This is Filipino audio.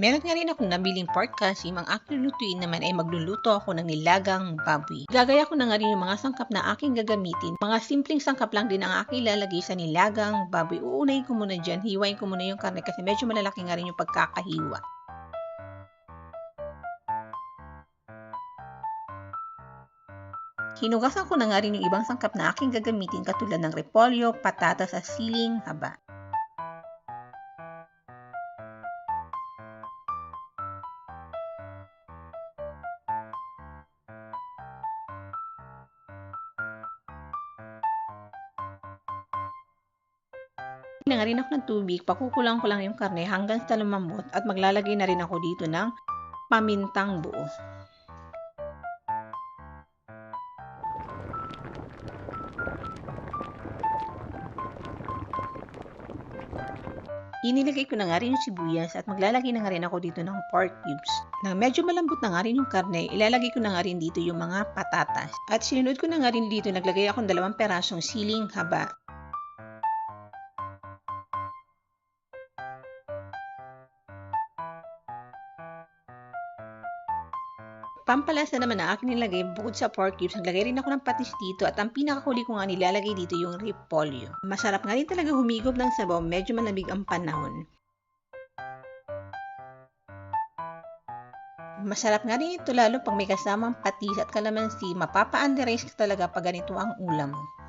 Meron nga rin akong nabiling pork kasi ang aking lutuin naman ay magluluto ako ng nilagang baboy. Gagaya ko na nga rin yung mga sangkap na aking gagamitin. Mga simpleng sangkap lang din ang aking ilalagay sa nilagang baboy. Uunahin ko muna dyan, hiwain ko muna yung karne kasi medyo malalaki nga rin yung pagkakahiwa. Hinugasan ko na nga rin yung ibang sangkap na aking gagamitin katulad ng repolyo, patatas at siling haba. Na nga rin ako ng tubig, pakukulang ko lang yung karne hanggang sa lumambot at maglalagay na rin ako dito ng pamintang buo. Inilagay ko na nga rin yung sibuyas at maglalagay na nga rin ako dito ng pork cubes. Nang medyo malambot na nga rin yung karne, ilalagay ko na nga rin dito yung mga patatas. At sinunod ko na nga rin dito, naglagay akong 2 perasong siling haba. Pampalasa naman na aking nilagay bukod sa pork cubes, naglagay rin ako ng patis dito at ang pinakahuli ko nga nilalagay dito yung repolyo. Masarap nga rin talaga humigop ng sabaw, medyo malamig ang panahon. Masarap nga rin ito lalo pag may kasamang patis at kalamansi, mapapa-underize ka talaga pag ganito ang ulam mo.